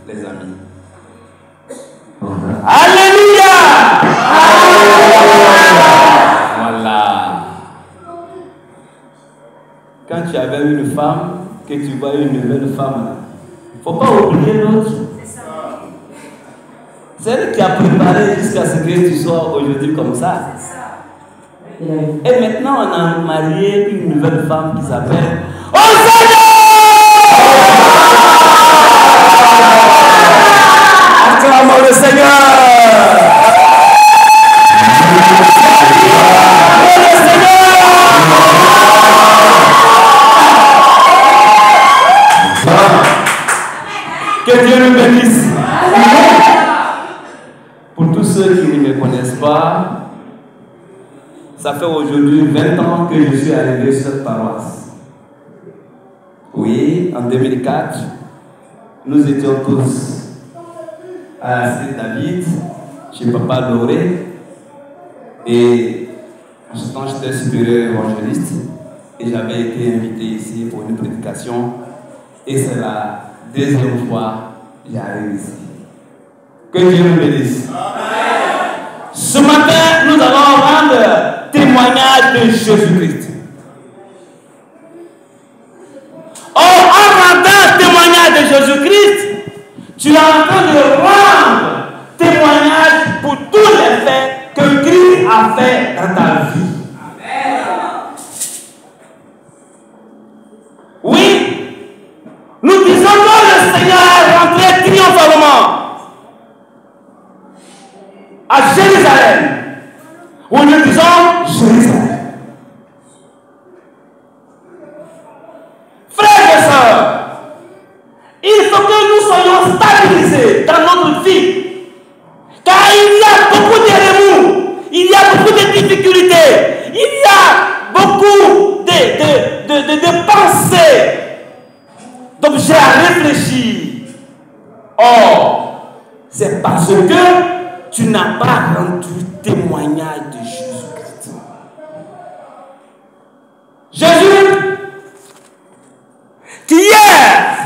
les amis. Alléluia! Voilà. Quand tu avais une femme, que tu vois une nouvelle femme, il ne faut pas oublier l'autre. C'est elle qui a préparé jusqu'à ce que tu sois aujourd'hui comme ça. Et maintenant, on a marié une nouvelle femme qui s'appelle Hosanna! Acclamons le Seigneur! Que Dieu nous bénisse. Pour tous ceux qui ne me connaissent pas, ça fait aujourd'hui 20 ans que je suis arrivé sur cette paroisse. Oui, en 2004, nous étions tous à la cité David, chez Papa Doré, et en ce temps j'étais supérieur évangéliste, et j'avais été invité ici pour une prédication, et c'est la deuxième fois que j'arrive ici. Que Dieu nous bénisse. Ce matin, nous allons rendre témoignage de Jésus-Christ. Or, en rendant témoignage de Jésus-Christ, tu es en train de rendre témoignage pour tous les faits que Christ a fait dans ta vie. Oui, nous disons que le Seigneur est rentré triomphalement à Jérusalem, où nous disons Jérusalem. Frères et sœurs, il faut que nous soyons stabilisés dans notre vie, car il y a beaucoup de remous, il y a beaucoup de difficultés, il y a beaucoup de pensées, d'objets à réfléchir. Or, c'est parce que tu n'as pas rendu témoignage de Jésus-Christ. Jésus, qui hier,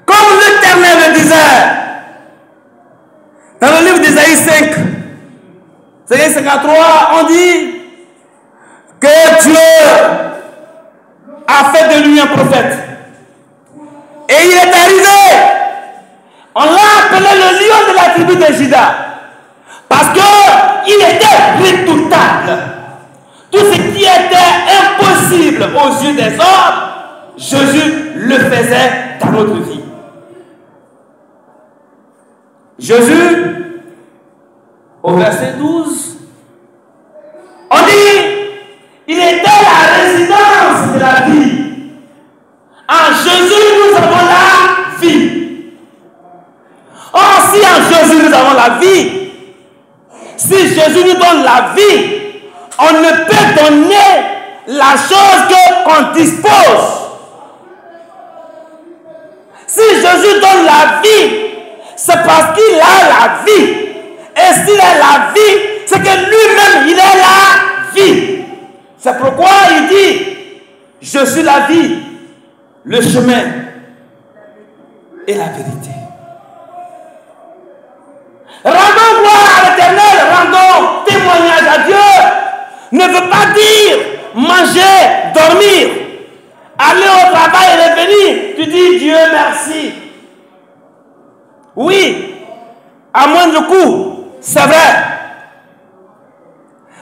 comme l'Éternel le disait, dans le livre d'Ésaïe 5, Ésaïe 53, on dit que Dieu a fait de lui un prophète. Et il est arrivé. On l'a appelé le lion de la tribu de Juda. Parce qu'il était redoutable. Tout ce qui était impossible aux yeux des hommes, Jésus le faisait dans notre vie. Jésus, au verset 12, on dit, il était la résidence de la vie. En Jésus, nous avons la vie. Or, si en Jésus nous avons la vie, si Jésus nous donne la vie, on ne peut donner la chose qu'on dispose. Si Jésus donne la vie, c'est parce qu'il a la vie. Et s'il a la vie, c'est que lui-même, il a la vie. C'est pourquoi il dit, je suis la vie, le chemin et la vérité. Rendons gloire à l'Éternel, rendons témoignage à Dieu, ne veut pas dire manger, dormir, aller au travail et revenir. Tu dis Dieu merci. Oui, à moindre coût, c'est vrai.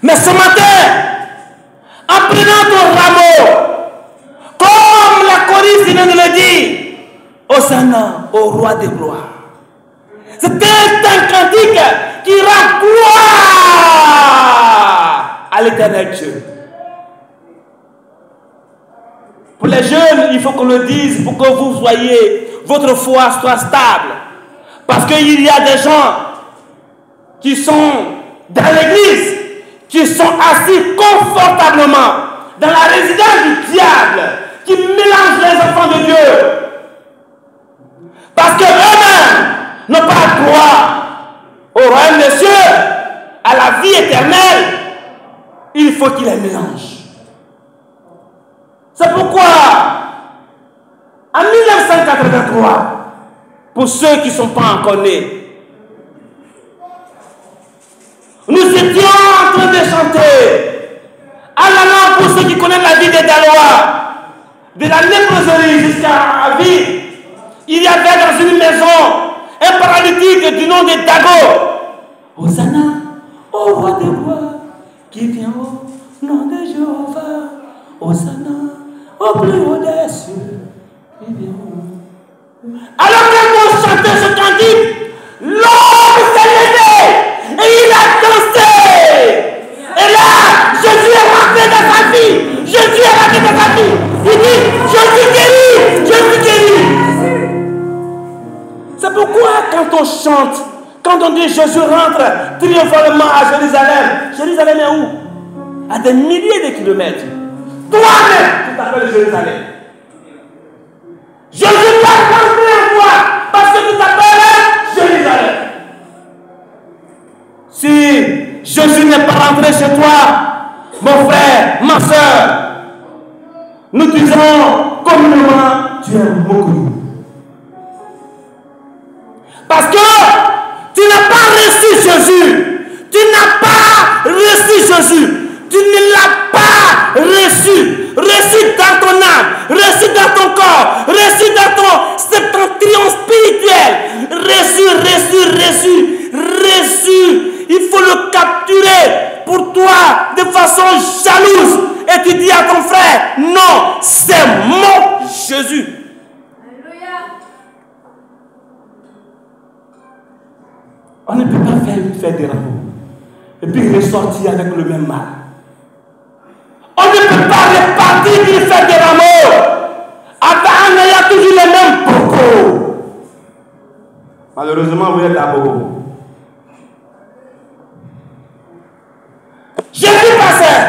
Mais ce matin, en prenant ton rameau, comme la choriste vient de le dire, Hosanna au roi des gloires. C'est un cantique qui rend gloire à l'Éternel Dieu. Pour les jeunes, il faut qu'on le dise pour que vous voyez, votre foi soit stable. Parce qu'il y a des gens qui sont dans l'église, qui sont assis confortablement dans la résidence du diable, qui mélangent les enfants de Dieu. Parce que eux-mêmes n'ont pas droit au royaume des cieux, à la vie éternelle. Il faut qu'ils les mélangent. C'est pourquoi, en 1900, 1983, pour ceux qui ne sont pas encore nés, nous étions en train de chanter. Alors, pour ceux qui connaissent la vie des Gallois, de la léproserie jusqu'à la vie, il y avait dans une maison un paralytique du nom de Dago. Hosanna, au roi des rois, qui vient au nom de Jéhovah. Hosanna, au plus haut des cieux, qui vient au nom. Alors quand on chantait ce cantique, l'homme s'est levé et il a dansé. Et là, Jésus est rentré dans sa vie. Jésus est rentré dans sa vie. Il dit, je suis guéri, je suis guéri. C'est pourquoi quand on chante, quand on dit Jésus rentre triomphalement à Jérusalem, Jérusalem est où? À des milliers de kilomètres. Toi-même, tu t'appelles Jérusalem. Jésus va rentrer en toi parce que tu t'appelles Jérusalem. Si Jésus n'est pas rentré chez toi, mon frère, ma soeur, nous disons communément, tu es beaucoup. Parce que tu n'as pas reçu Jésus. Tu n'as pas reçu Jésus. Tu ne l'as pas reçu. Reçu dans ton âme, reçu dans ton corps, reçu dans ton septentrion spirituel. Reçu. Il faut le capturer pour toi de façon jalouse. Et tu dis à ton frère, non, c'est mon Jésus. Alléluia. On ne peut pas faire une fête des rameaux et puis ressortir avec le même mal. On ne peut pas repartir d'une fête des rameaux en ayant toujours les mêmes propos. Malheureusement, vous êtes à Bobo. Jésus passait.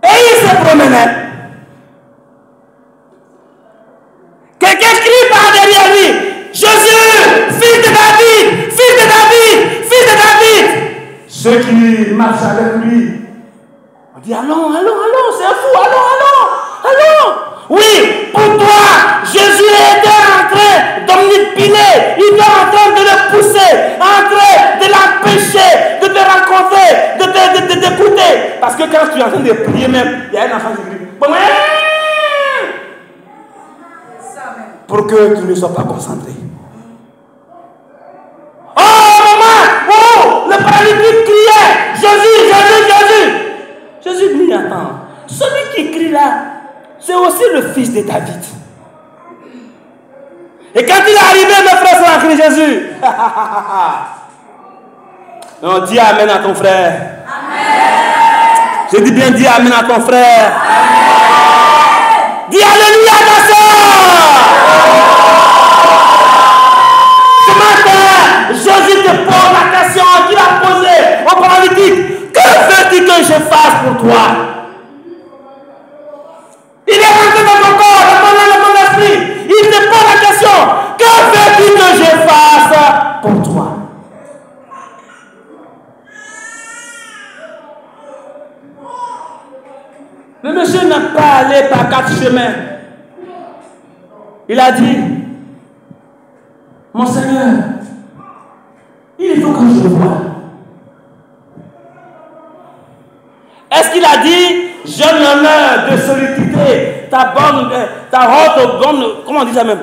Et il se promenait. Quelqu'un crie par derrière lui. Jésus, fils de David, fils de David, fils de David. Ceux qui marchent avec lui, on dit allons, c'est un fou, allons. Oui, pour toi, Jésus était en train d'omnipiler, il est en train de le pousser, en train de l'empêcher, de te rencontrer, de t'écouter. Parce que quand tu es en train de prier même, il y a un enfant qui crie. Pour que tu ne sois pas concentré. Oh maman, oh, le paralytique criait, Jésus. Jésus dit, attends, celui qui crie là, c'est aussi le fils de David. Et quand il est arrivé, mes frères sont crié Jésus. Non, dis amen à ton frère. Amen. Je dis bien, dis amen à ton frère. Amen. Dis alléluia à ta soeur. Ce matin, Jésus te pose la question qu'il a posée au paralytique. Que veux-tu que je fasse pour toi? Il est rentré dans ton corps, dans ton esprit. Il te pose la question. Que veux-tu que je fasse pour toi? Le monsieur n'a pas allé par 4 chemins. Il a dit, mon Seigneur, il faut que je le voie. Est-ce qu'il a dit, j'ai l'honneur de solliciter ta haute bonne, comment on dit ça même?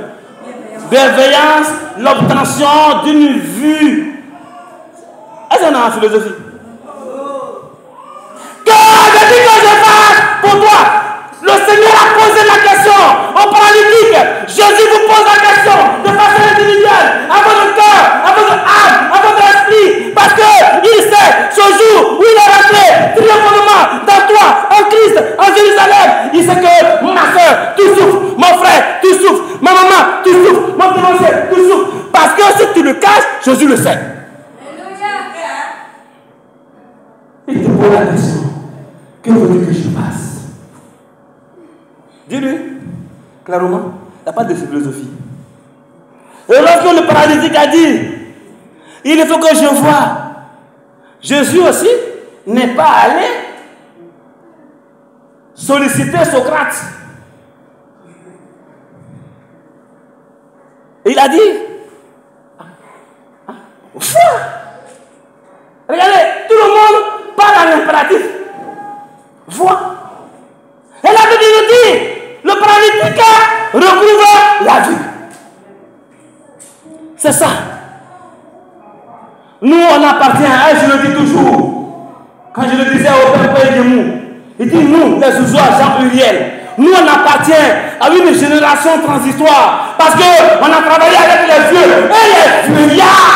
Bienveillance, l'obtention d'une vue. Est-ce qu'on a en philosophie? Que veux-tu que je fasse pour toi? Le Seigneur a posé la question au paralytique. Jésus vous pose la question de façon individuelle, à votre cœur, à votre âme, à votre esprit. Parce qu'il sait, ce jour où il est rentré triomphalement dans toi, en Christ, en Jérusalem, il sait que ma soeur, tu souffres, mon frère, tu souffres, ma maman, tu souffres, mon fiancé, tu souffres. Parce que si tu le caches, Jésus le sait. Il te pose la question. Que veux-tu que je fasse? Dis-lui, clairement, il n'y a pas de philosophie. Et lorsque le paralytique a dit, il faut que je voie, Jésus aussi n'est pas allé solliciter Socrate. Et il a dit, foi. Regardez, tout le monde parle en impératif. Vois. Et la Bible nous dit, le paralytique recouvre la vue. C'est ça. Nous, on appartient à, je le dis toujours, quand je le disais au père Gemou, il dit nous, les Zouzois, Jean-Uriel, nous, on appartient à une génération transitoire parce qu'on a travaillé avec les vieux et les vieillards.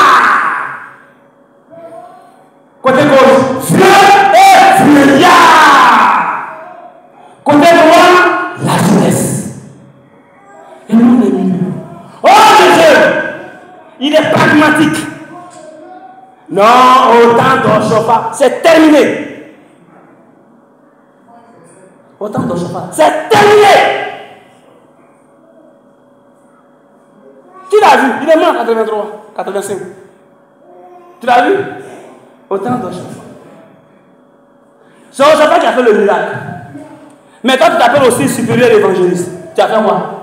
Côté gauche, vieux et vieillards. Côté droit, la jeunesse. Et nous, les milieux. Oh, Jésus, il est pragmatique. Non, autant d'Orchofa, c'est terminé. Autant d'Orchofa, c'est terminé. Tu l'as vu, il est mort en 83, 85. Tu l'as vu? Autant d'Orchofa. C'est Orchofa qui a fait le miracle. Mais quand tu t'appelles aussi supérieur évangéliste, tu as fait quoi?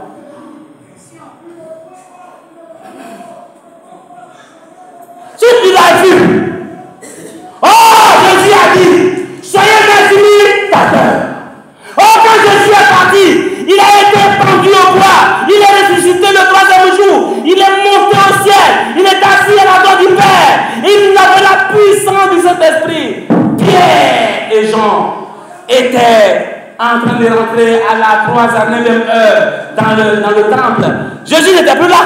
Si tu l'as vu, oh, Jésus a dit, soyez mes imitateurs. Oh, quand Jésus est parti, il a été pendu au bois, il est ressuscité le troisième jour, il est monté au ciel, il est assis à la droite du Père, il avait la puissance du Saint-Esprit. Pierre et Jean étaient en train de rentrer à la 3e heure dans le temple. Jésus n'était plus là.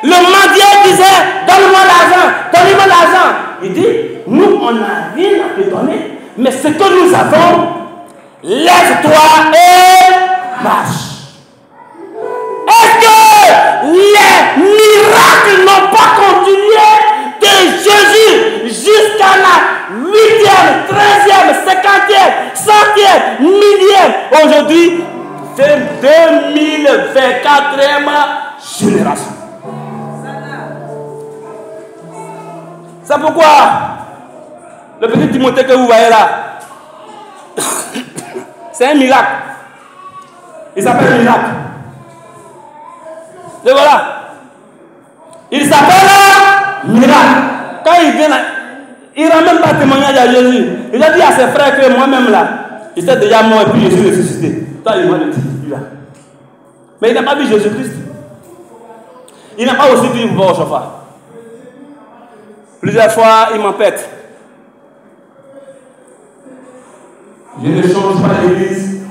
Le mendiant disait, donne-moi l'argent, donne-moi l'argent. Il dit, nous, on n'a rien à te donner, mais ce que nous avons, lève-toi et marche. Est-ce que les miracles n'ont pas continué de Jésus jusqu'à la 8e, 13e, 50e, 100e, 1000e, aujourd'hui, 2024e génération. C'est pourquoi le petit Timothée que vous voyez là, c'est un miracle. Il s'appelle miracle. Et voilà. Il s'appelle miracle. Quand il vient là, il ne rend même pas témoignage à Jésus. Il a dit à ses frères que moi-même là, j'étais déjà mort et puis je suis ressuscité. Toi, il m'a dit là. Mais il n'a pas vu Jésus-Christ. Il n'a pas aussi vu une voix au chauffard. Plusieurs fois, il m'empête. Je ne change pas l'église.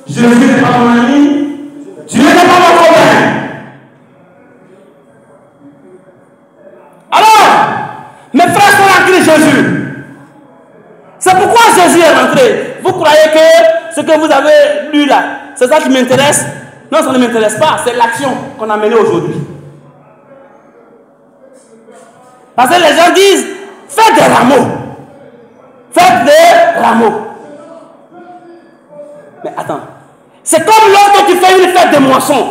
Jésus n'est pas mon ami. Dieu n'est pas mon problème. Alors, mes frères sont en Christ Jésus. C'est pourquoi Jésus est rentré. Vous croyez que ce que vous avez lu là, c'est ça qui m'intéresse? Non, ça ne m'intéresse pas. C'est l'action qu'on a menée aujourd'hui. Parce que les gens disent, faites des rameaux. Faites des rameaux. Mais attends. C'est comme lorsque tu fais une fête de moisson.